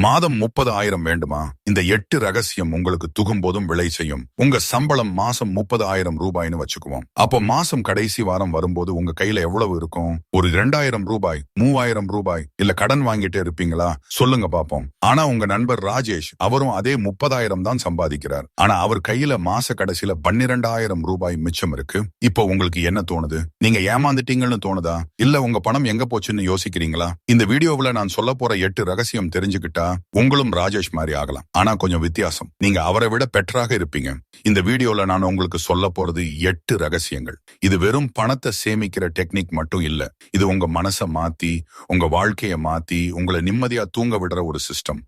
மாதம் 30,000 வேண்டுமா? இந்த 8 ரகசியம் உங்களுக்கு துகும்போதும் விளை செய்யும். உங்க சம்பளம் மாசம் 30,000 ரூபாய்னு வச்சுக்குவோம். அப்போ மாசம் கடைசி வாரம் வரும்போது உங்க கையில எவ்வளவு இருக்கும்? ஒரு 2,000 ரூபாய், 3,000 ரூபாய், இல்ல கடன் வாங்கிட்டே இருப்பீங்களா? சொல்லுங்க பாப்போம். ஆனா உங்க நண்பர் ராஜேஷ், அவரும் அதே 30,000 தான் சம்பாதிக்கிறார். ஆனா அவர் கையில மாச கடைசியில 12,000 ரூபாய் மிச்சம் இருக்கு. இப்போ உங்களுக்கு என்ன தோணுது? நீங்க ஏமாந்துட்டீங்கன்னு தோணுதா? இல்ல உங்க பணம் எங்க போச்சுன்னு யோசிக்கிறீங்களா? இந்த வீடியோவுல நான் சொல்ல போற 8 ரகசியம் தெரிஞ்சுக்கிட்டா உங்களும் ராஜேஷ் மாதிரி ஆகலாம். ஆனா கொஞ்சம் வித்தியாசம். நீங்க அவரை விட பெட்டராக இருப்பீங்க. இந்த வீடியோல நான் உங்களுக்கு சொல்ல போறது 8 ரகசியங்கள். இது வெறும் பணத்தை சேமிக்கிற டெக்னிக் மட்டும் இல்ல. இது உங்க மனசை மாத்தி, உங்க வாழ்க்கையை மாத்தி, உங்களை நிம்மதியா தூங்க விடுற ஒரு சிஸ்டம்.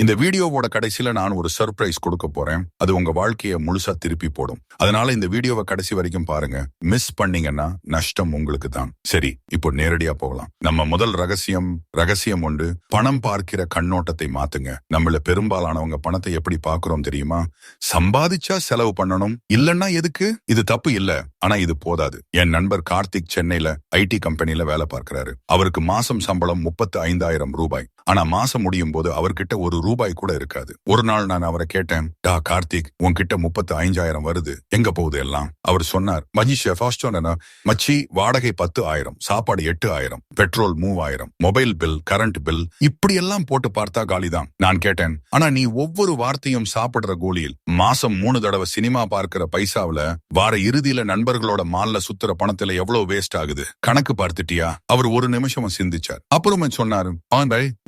இந்த வீடியோவோட கடைசியில நான் ஒரு சர்ப்ரைஸ் கொடுக்க போறேன். அது உங்க வாழ்க்கையை முழுசா திருப்பி போடும். அதனால இந்த வீடியோவை கடைசி வரைக்கும் பாருங்க. மிஸ் பண்ணீங்கன்னா நஷ்டம் உங்களுக்கு தான். சரி, இப்போ நேரடியா போகலாம். நம்ம முதல் ரகசியம் ஒன்று, பணம் பார்க்கிற கண்ணோட்டத்தை மாத்துங்க. நம்மள பெரும்பாலானவங்க பணத்தை எப்படி பார்க்கிறோம் தெரியுமா? சம்பாதிச்சா செலவு பண்ணணும், இல்லன்னா எதுக்கு? இது தப்பு இல்ல, ஆனா இது போதாது. என் நண்பர் கார்த்திக் சென்னையில ஐடி கம்பெனில வேலை பார்க்கிறாரு. அவருக்கு மாசம் சம்பளம் 35,000 ரூபாய். ஆனா மாசம் முடியும் போது அவர்கிட்ட ஒரு ரூபாய் கூட இருக்காது. ஒரு நாள் நான் அவரை கேட்டேன், டா கார்த்திக், உன்கிட்ட 35,000 வருது, எங்க போகுது எல்லாம்? அவர் சொன்னார், மச்சி, வாடகை 10,000, சாப்பாடு 8,000, petrol 3,000, mobile bill, current bill, இப்படி எல்லாம் போட்டு பார்த்தா காலிதான். நான் கேட்டேன், ஆனா நீ ஒவ்வொரு வார்த்தையும் சாப்பிடுற கோலியில், மாசம் 3 தடவை சினிமா பார்க்கிற பைசாவுல, வார இறுதியில நண்பர்களோட மால்ல சுத்துற பணத்துல எவ்வளவு வேஸ்ட் ஆகுது? கணக்கு பார்த்துட்டியா? அவர் ஒரு நிமிஷம் சிந்திச்சார். அப்புறமே சொன்னாரு,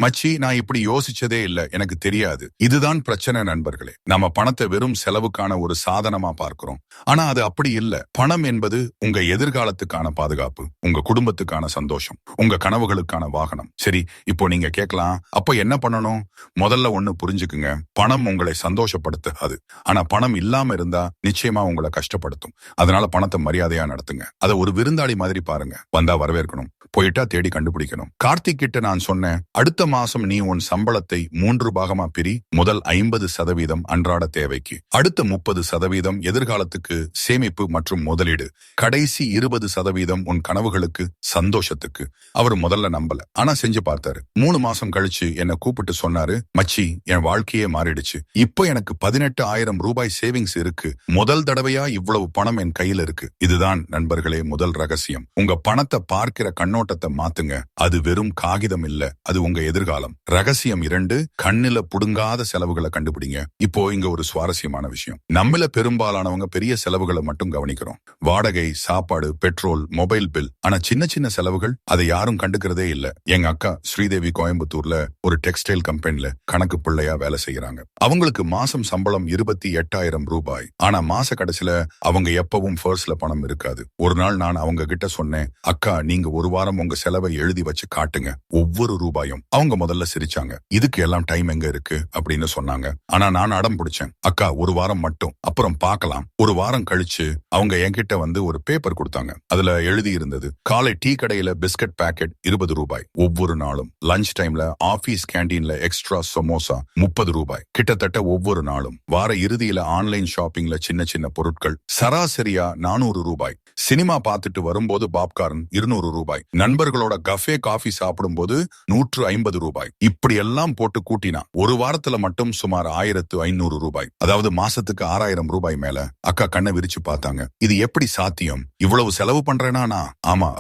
மச்சி, நான் இப்படி யோசிச்சதே இல்ல, எனக்கு தெரியாது. இதுதான் பிரச்சனை நண்பர்களே. நம்ம பணத்தை வெறும் செலவுக்கான ஒரு சாதனமா பார்க்கிறோம். ஆனா அது அப்படி இல்ல. பணம் என்பது உங்க எதிர்காலத்துக்கான பாதுகாப்பு, உங்க குடும்பத்துக்கான சந்தோஷம், உங்க கனவுகளுக்கான வாகனம். சரி, இப்போ நீங்க கேட்கலாம், அப்ப என்ன பண்ணணும்? முதல்ல ஒண்ணு புரிஞ்சுக்குங்க, பணம் உங்களை சந்தோஷப்படுத்தாது. ஆனா பணம் இல்லாம இருந்தா நிச்சயமா உங்களை கஷ்டப்படுத்தும். அதனால பணத்தை மரியாதையா நடத்துங்க. அதை ஒரு விருந்தாளி மாதிரி பாருங்க. வந்தா வரவேற்கணும், போயிட்டா தேடி கண்டுபிடிக்கணும். கார்த்திக் கிட்ட நான் சொன்னேன், அடுத்த மாசம் நீ உன் சம்பளத்தை 3 பாகமா பிரி. முதல் 50% அன்றாட தேவைக்கு, அடுத்த 30% எதிர்காலத்துக்கு சேமிப்பு மற்றும் முதலீடு, கடைசி 20% உன் கனவுகளுக்கு, சந்தோஷத்துக்கு. அவர் முதல்ல நம்பல, ஆனா செஞ்சு பார்த்தாரு. 3 மாசம் கழிச்சு என்ன கூப்பிட்டு சொன்னாரு, மச்சி, என் வாழ்க்கையே மாறிடுச்சு. இப்போ எனக்கு 18,000 ரூபாய் சேவிங்ஸ் இருக்கு. முதல் தடவையா இவ்வளவு பணம் என் கையில இருக்கு. இதுதான் நண்பர்களே முதல் ரகசியம். உங்க பணத்தை பார்க்கிற கண்ணோட்டத்தை மாத்துங்க. அது வெறும் காகிதம் இல்ல, அது உங்க எதிர்காலம். ரகசியம் 2, கண்ணில புடுங்காத செலவுகளை கண்டுபிடிங்க. இப்போ இங்க ஒரு சுவாரஸ்யமான விஷயம். நம்மள பெரும்பாலானவங்க பெரிய செலவுகளை மட்டும் கவனிக்கிறோம். வாடகை, சாப்பாடு, பெட்ரோல், மொபைல் பில். ஆனா சின்ன சின்ன செலவுகள், அதை யாரும் கண்டுக்கிறதே இல்ல. எங்க அக்கா ஸ்ரீதேவி கோயம்புத்தூர்ல ஒரு டெக்ஸ்டைல் கம்பெனில கணக்கு பிள்ளையா வேலை செய்யறாங்க. அவங்களுக்கு மாசம் சம்பளம் 28,000 ரூபாய். ஆனா மாச கடைசியில அவங்க எப்பவும் பர்ஸ்ல பணம் இருக்காது. ஒரு நாள் நான் அவங்க கிட்ட சொன்னேன், அக்கா, நீங்க ஒரு வாரம் உங்க செலவை எழுதி வச்சு காட்டுங்க, ஒவ்வொரு ரூபாயும். அவங்க முதல்ல சிரிச்சாங்க. இதுக்கு எல்லாம் டைம் எங்க இருக்கு அப்படின்னு சொன்னாங்க. ஆனா நான் அடம் பிடிச்சேன், அக்கா, ஒரு வாரம் மட்டும், அப்புறம் பார்க்கலாம். ஒரு வாரம் கழிச்சு அவங்க என்கிட்ட வந்து ஒரு பேப்பர் கொடுத்தாங்க. அதுல எழுதி இருந்தது, காலை டீ கடையில பிஸ்கட் பாக்கெட் 20 ரூபாய், ஒவ்வொரு நாளும் லஞ்ச் டைம்ல ஆபீஸ் கேண்டீன்ல எக்ஸ்ட்ரா சமோசா 30 ரூபாய், கிட்டத்தட்ட ஒவ்வொரு நாளும். வார இறுதியில ஆன்லைன் ஷாப்பிங்ல சின்ன சின்ன பொருட்கள் சராசரியா 400 ரூபாய். சினிமா பார்த்துட்டு வரும்போது பாப்கார்ன் 200 ரூபாய். நண்பர்களோட கஃபே காஃபி சாப்பிடும் போது 150 ரூபாய். இப்படி எல்லாம் போட்டு கூட்டினா ஒரு வாரத்துல மட்டும் சுமார் 1,500 ரூபாய். அதாவது மாசத்துக்கு 6,000 ரூபாய் மேல. அக்கா கண்ணை விரிச்சு பார்த்தாங்க. இது எப்படி சாத்தியம்? இவ்வளவு செலவு பண்றேனா? ஆமா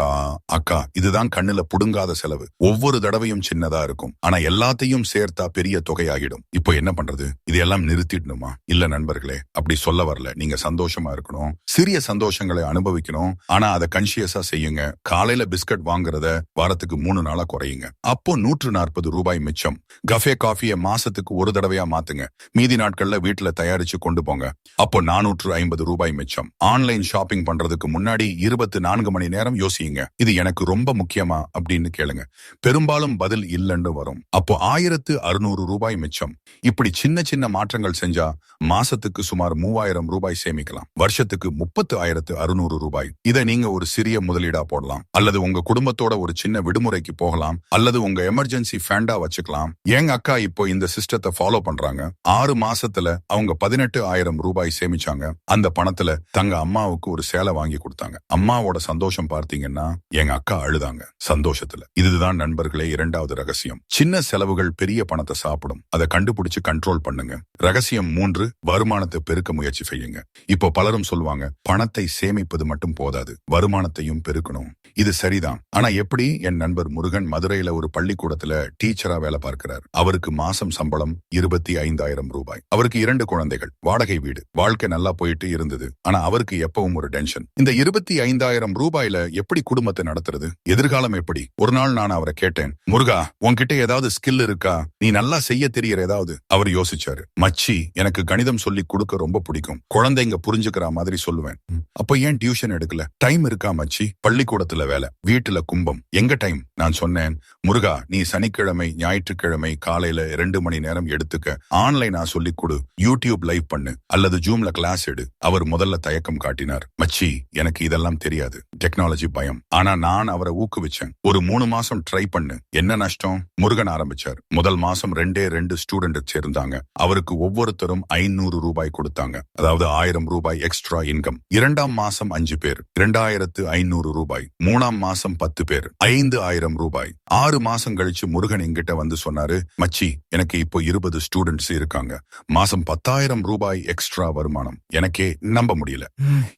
அக்கா, இதுதான் கண்ணுல புடுங்காத செலவு. ஒவ்வொரு தடவையும் சின்னதா இருக்கும், ஆனா எல்லாத்தையும் சேர்த்தா பெரிய தொகையாகிடும். இப்போ என்ன பண்றது? இதெல்லாம் நிறுத்திடணுமா? இல்ல நண்பர்களே, அப்படி சொல்ல வரல. நீங்க சந்தோஷமா இருக்கணும், சிறிய சந்தோஷங்களை அனுபவிக்கணும். ஆனா அதை கான்ஷியஸா செய்யுங்க. காலையில பிஸ்கட் வாங்குறத வாரத்துக்கு 3 நாளா குறையுங்க. அப்போ 140 ரூபாய் மிச்சம். கஃபே காஃபியை மாசத்துக்கு ஒரு தடவையா மாத்துங்க. மீதி நாட்கள்ல வீட்டுல தயாரிச்சு கொண்டு போங்க. அப்போ 450 ரூபாய் மிச்சம். ஆன்லைன் ஷாப்பிங் பண்றதுக்கு முன்னாடி 24 மணி நேரம் யோசியுங்க, இது எனக்கு ரொம்ப முக்கியமா அப்படின்னு கேளுங்க. பெரும்பாலும் பதில் இல்லைன்னு வரும். அப்போ 1,600 ரூபாய் மிச்சம். இப்படி சின்ன சின்ன மாற்றங்கள் செஞ்சா மாசத்துக்கு சுமார் 3,000 ரூபாய் சேமிக்கலாம். வருஷத்துக்கு 30,600 ரூபாய். இதை நீங்க ஒரு சிறிய முதலீடா போடலாம், அல்லது உங்க குடும்பத்தோட ஒரு சின்ன விடுமுறைக்கு போகலாம், அல்லது உங்க எமர்ஜென்சி ஃபண்டா வச்சுக்கலாம். எங்க அக்கா இப்போ இந்த சிஸ்டத்தை ஃபாலோ பண்றாங்க. 6 மாசத்துல அவங்க 18,000 ரூபாய் சேமிச்சாங்க. அந்த பணத்துல தங்க அம்மாவுக்கு ஒரு சேலை வாங்கி கொடுத்தாங்க. அம்மாவோட சந்தோஷம் பார்த்தீங்கன்னா எங்க அக்கா அழுதாங்க சந்தோஷத்துல. இதுதான் நண்பர்களே 2வது ரகசியம். சின்ன செலவுகள் பெரிய பெரிய பணத்தை சாப்பிடும். அதை கண்டுபிடிச்சு கண்ட்ரோல் பண்ணுங்க. ரகசியம் 3, வருமானத்தை பெருக்க முயற்சி செய்யுங்க. இப்போ பலரும் சொல்லுவாங்க, பணத்தை சேமிப்பது மட்டும் போதாது, வருமானத்தையும் பெருக்கணும். இது சரிதான். ஆனா எப்படி? என் நண்பர் முருகன் மதுரையில ஒரு பள்ளிக்கூடத்துல டீச்சரா வேலை பார்க்கிறார். அவருக்கு மாசம் சம்பளம் 25,000 ரூபாய். அவருக்கு 2 குழந்தைகள், வாடகை வீடு, வாழ்க்கை நல்லா போயிட்டு இருந்தது. ஆனா அவருக்கு எப்பவும் ஒரு டென்ஷன். இந்த 25,000 ரூபாயில எப்படி குடும்பத்தை நடத்துறது? எதிர்காலம் எப்படி? ஒரு நாள் நான் அவரை கேட்டேன், முருகா, உன்கிட்ட ஏதாவது ஸ்கில் இருக்கா? நீ நல்லா செய்ய தெரியற ஏதாவது? அவர் யோசிச்சாரு. மச்சி, எனக்கு கணிதம் சொல்லி கொடுக்க ரொம்ப பிடிக்கும். குழந்தைங்க புரிஞ்சுக்கிற மாதிரி சொல்லுவேன். அப்ப ஏன் டியூஷன் எடுக்கல? டைம் இருக்கா மச்சி? பள்ளிக்கூடத்துல வேலை, வீட்டுல கும்பம், எங்க டைம்? நான் சொன்னேன், முருகா, நீ சனிக்கிழமை ஞாயிற்றுக்கிழமை காலையில 2 மணி நேரம் எடுத்துக்க. ஆன்லைனா சொல்லி கொடு, யூடியூப் லைவ் பண்ணு, அல்லது ஜூம்ல கிளாஸ் எடு. அவர் முதல்ல தயக்கம் காட்டினார். மச்சி, எனக்கு இதெல்லாம் தெரியாது, டெக்னாலஜி பயம். ஆனா நான் அவரை ஊக்குவிச்சேன். ஒரு 3 மாசம் ட்ரை பண்ணு. என்ன நஷ்டம்? முருகன் ஆரம்பிச்சார். முதல் மாசம் 2 ஸ்டூடெண்ட் சேர்ந்தாங்க. அவருக்கு ஒவ்வொருத்தரும் 500 ரூபாய் கொடுத்தாங்க. அதாவது 1000 ரூபாய் எக்ஸ்ட்ரா இன்கம். 2ஆம் மாசம் 5 பேர், 2500 ரூபாய். 3ஆம் மாசம் 10 பேர், 5000 ரூபாய். 6 மாசம் கழிச்சு முருகன் என்கிட்ட வந்து சொன்னாரு, மச்சி, எனக்கு இப்போ 20 ஸ்டூடெண்ட்ஸ் இருக்காங்க. மாசம் 10,000 ரூபாய் எக்ஸ்ட்ரா வருமானம். எனக்கே நம்ப முடியல.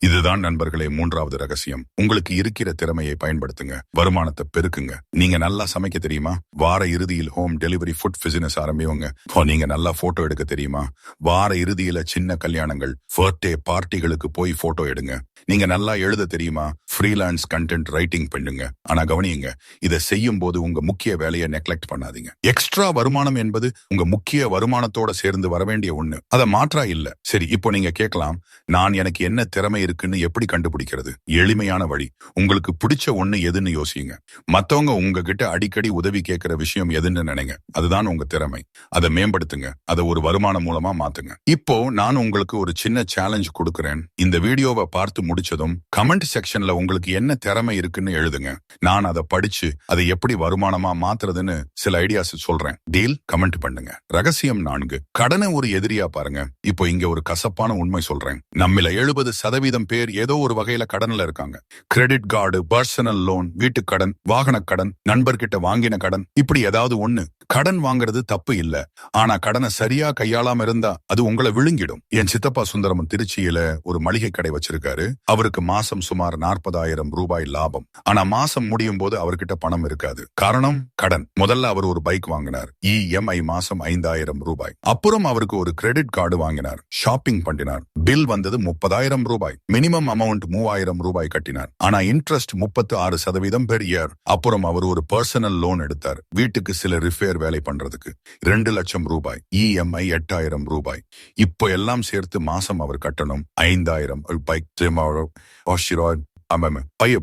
இதுதான் நண்பர்களே 3வது ரகசியம். உங்களுக்கு இருக்கிற திறமையை பயன்படுத்துங்க, வருமானத்தை பெருக்குங்க. நீங்க நல்லா சமைக்க தெரியுமா? வார இறுதியில் ஹோம் டெலிவரி ஃபுட் பிசினஸ் ஆரம்பிவங்க. நீங்க நல்லா போட்டோ எடுக்க தெரியுமா? வார இறுதியில சின்ன கல்யாணங்கள், பர்த்டே பார்ட்டிகளுக்கு போய் போட்டோ எடுங்க. நீங்க நல்லா எழுத தெரியுமா? ஃப்ரீலான்ஸ் கண்டென்ட் ரைட்டிங் பண்ணுங்க. ஆனா கவனியுங்க, இதை செய்யும் போது உங்க முக்கிய வேலையை நெக்லெக்ட் பண்ணாதீங்க. எக்ஸ்ட்ரா வருமானம் என்பது உங்க முக்கிய வருமானத்தோட சேர்ந்து வர வேண்டிய ஒண்ணு. அதை மாற்றா இல்ல. சரி, இப்போ நீங்க கேட்கலாம், நான் எனக்கு என்ன திறமை இருக்குன்னு எப்படி கண்டுபிடிக்கிறது? எளிமையான வழி. உங்களுக்கு பிடிச்ச ஒண்ணு எதுன்னு யோசிங்க. மத்தவங்க உங்ககிட்ட அடிக்கடி உதவி கேட்கிற விஷயம் எதுன்னு நினைங்க. அதுதான் உங்க திறமை. அதை மேம்படுத்துங்க. அதை ஒரு வருமானம் மூலமா மாத்துங்க. இப்போ நான் உங்களுக்கு ஒரு சின்ன சேலஞ்ச் கொடுக்கிறேன். இந்த வீடியோவை பார்த்து முடிச்சதும் கமெண்ட் செக்ஷன்ல உங்களுக்கு என்ன திறமை இருக்குன்னு எழுதுங்க. நான் அதை படிச்சு அதை எப்படி வருமானமா மாத்துறதுன்னு சில ஐடியாஸ் சொல்றேன். டீல்? கமெண்ட் பண்ணுங்க. ரகசியம் 4, கடனை ஒரு எதிரியா பாருங்க. இப்போ இங்க ஒரு கசப்பான உண்மை சொல்றேன். நம்மள 70% பேர் ஏதோ ஒரு வகையில கடன்ல இருக்காங்க. கிரெடிட் கார்டு, பர்சனல் லோன், வீட்டு கடன், வாகன கடன், நண்பர்கிட்ட வாங்கின கடன், இப்படி ஏதாவது ஒண்ணு. கடன் வாங்குறது தப்பு இல்ல. ஆனா கடனை சரியா கையாளாம இருந்தா அது உங்களை விழுங்கிடும். என் சித்தப்பா சுந்தரம் திருச்சியில ஒரு மளிகை கடை வச்சிருக்காரு. அவருக்கு மாசம் சுமார் 40,000 ரூபாய் லாபம். ஆனா மாசம் முடியும் போது அவர்கிட்ட பணம் இருக்காது. காரணம் கடன். முதல்ல அவர் ஒரு பைக் வாங்கினார், இஎம்ஐ மாசம் 5,000 ரூபாய். அப்புறம் அவருக்கு ஒரு கிரெடிட் கார்டு வாங்கினார், ஷாப்பிங் பண்ணினார். பில் வந்தது 30,000 ரூபாய். மினிமம் அமௌண்ட் 3,000 ரூபாய் கட்டினார். ஆனா இன்ட்ரெஸ்ட் 36% பெர் இயர். அப்புறம் அவர் ஒரு பர்சனல் லோன் எடுத்தார், வீட்டுக்கு சில ரிப்பேர் வேலை பண்றதுக்கு. 2 லட்சம் ரூபாய். இஎம்ஐ 8,000 ரூபாய். இப்போ எல்லாம் சேர்த்து மாசம் அவர் கட்டணும் 5,000 ரூபாய்.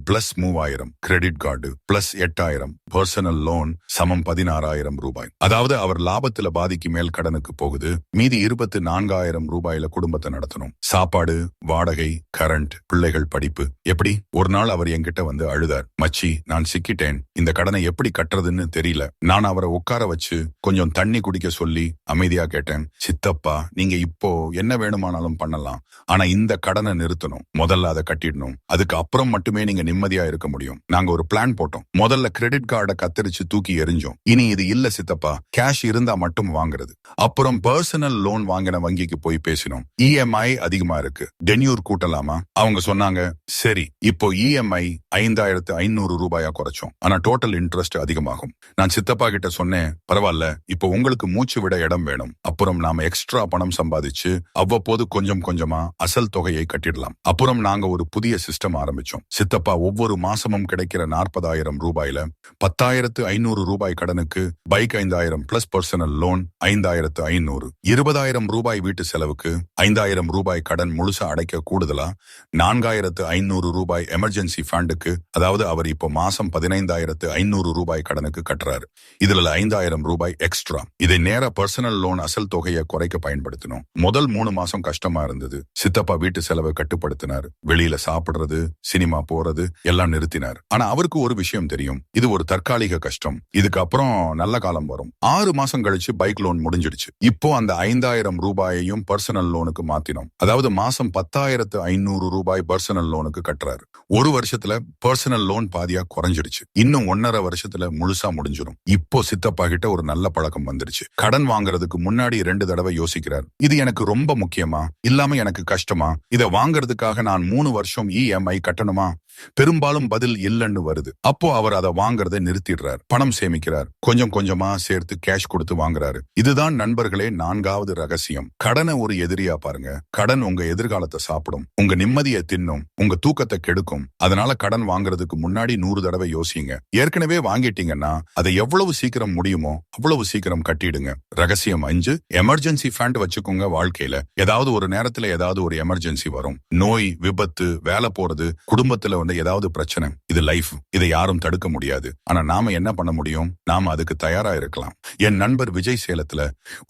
Plus 3,000 credit card plus 8,000 personal loan சமம் 16,000 ரூபாய். அதாவது அவர் லாபத்துல பாதிக்கு மேல் கடனுக்கு போகுது. மீதி 24,000 ரூபாயில குடும்பத்தை நடத்தணும். சாப்பாடு, வாடகை, கரண்ட், பிள்ளைகள் படிப்பு. எப்படி? ஒரு நாள் அவர் என்கிட்ட வந்து அழுதார். மச்சி, நான் சிக்கிட்டேன், இந்த கடனை எப்படி கட்டுறதுன்னு தெரியல. நான் அவரை உட்கார வச்சு கொஞ்சம் தண்ணி குடிக்க சொல்லி அமைதியா கேட்டேன். சித்தப்பா, நீங்க இப்போ என்ன வேணுமானாலும் பண்ணலாம், ஆனா இந்த கடனை நிறுத்தணும். முதல்ல அதை கட்டிடணும். அதுக்கு அப்புறம் மட்டுமே நீங்க நிம்மதியா இருக்க முடியும். நாங்க ஒரு பிளான் போட்டோம். முதல்ல கிரெடிட் கார்டை கத்தரிச்சு தூக்கி எறிஞ்சோம். இனி இது இல்ல சித்தப்பா, கேஷ் இருந்தா மட்டும் வாங்குறது. அப்புறம் பர்சனல் லோன் வாங்கின வங்கிக்கு போய் பேசினோம். இஎம்ஐ அதிகமா இருக்கு, டென்யூர் கூட்டலாமா? அவங்க சொன்னாங்க, சரி. இப்போ இஎம்ஐ 5,500 ரூபாயா குறைச்சோம். ஆனா டோட்டல் இன்ட்ரெஸ்ட் அதிகமாகும். நான் சித்தப்பா கிட்ட சொன்னேன், பரவாயில்ல, இப்போ உங்களுக்கு மூச்சு விட இடம் வேணும். அப்புறம் நாம எக்ஸ்ட்ரா பணம் சம்பாதிச்சு அவ்வப்போது கொஞ்சம் கொஞ்சமா அசல் தொகையை கட்டிடலாம். அப்புறம் நாங்க ஒரு புதிய சிஸ்டம் ஆரம்பிச்சோம். சித்தப்பா ஒவ்வொரு மாசமும் கிடைக்கிற 40,000 ரூபாயில 10,500 ரூபாய் கடனுக்கு, பைக் 5,000 பிளஸ் பர்சனல் லோன் 5,500, 20,000 ரூபாய் வீட்டு செலவுக்கு, 5,000 ரூபாய் கடன் முழுசா அடைக்க கூடுதலா 4,500 ரூபாய் எமர்ஜென்சி ஃபண்டுக்கு. அதாவது அவர் இப்போ மாசம் 15,500 ரூபாய் கடனுக்கு கட்டுறாரு. இதுல 5,000 ரூபாய் எக்ஸ்ட்ரா. இதை நேர பர்சனல் லோன் அசல் தொகையை குறைக்க பயன்படுத்தணும். முதல் 3 மாசம் கஷ்டமா இருந்தது. சித்தப்பா வீட்டு செலவை கட்டுப்படுத்தினார். வெளியில சாப்பிடுறது, சினிமா போறது எல்லாம் நிறுத்தினார். ஆனா அவருக்கு ஒரு விஷயம் தெரியும், இது ஒரு தற்காலிக கஷ்டம், இதுக்கு அப்புறம் நல்ல காலம் வரும். 6 மாசம் கழிச்சு பைக் லோன் முடிஞ்சிடுச்சு. இப்போ அந்த 5000 ரூபாயையும் பர்சனல் லோனுக்கு மாத்தினோம். அதாவது மாசம் 10,500 ரூபாய் பர்சனல் லோனுக்கு கட்டுறாரு. ஒரு வருஷத்துல பர்சனல் லோன் பாதியா குறைஞ்சிடுச்சு. இன்னும் 1.5 வருஷத்துல முழுசா முடிஞ்சிடும். இப்போ சித்தப்பா கிட்ட ஒரு நல்ல பழக்கம் வந்துருச்சு. கடன் வாங்குறதுக்கு முன்னாடி 2 தடவை யோசிக்கிறார். இது எனக்கு ரொம்ப முக்கியமா, இல்லாம எனக்கு கஷ்டமா, இத வாங்குறதுக்காக நான் 3 வருஷம் இஎம்ஐ கட்டணுமா? பெரும்பாலும் பதில் இல்லைன்னு வருது. அப்போ அவர் அதை வாங்குறதை நிறுத்திடுறார். பணம் சேமிக்கிறார். கொஞ்சம் கொஞ்சமா சேர்த்து கேஷ் கொடுத்து வாங்குறாரு. இதுதான் நண்பர்களே 4வது ரகசியம். கடனை ஒரு எதிரியா பாருங்க. கடன் உங்க எதிர்காலத்தை சாப்பிடும், உங்க நிம்மதியை தின்னும், உங்க தூக்கத்தை கெடுக்கும். அதனால கடன் வாங்குறதுக்கு முன்னாடி 100 தடவை யோசிங்க. ஏற்கனவே வாங்கிட்டீங்கன்னா அதை எவ்வளவு சீக்கிரம் முடியுமோ அவ்வளவு சீக்கிரம் கட்டிடுங்க. ரகசியம் 5, எமர்ஜென்சி ஃபண்ட் வச்சுக்கோங்க. வாழ்க்கையில ஏதாவது ஒரு நேரத்துல ஏதாவது ஒரு எமர்ஜென்சி வரும். நோய், விபத்து, வேலை போறது, குடும்பத்துல ஏதாவது பிரச்சனை. இது லைஃப். இதை யாரும் தடுக்க முடியாது. ஆனா நாம என்ன பண்ண முடியும்? நாம அதுக்கு தயாரா இருக்கலாம். என் நண்பர் விஜய் சேலத்துல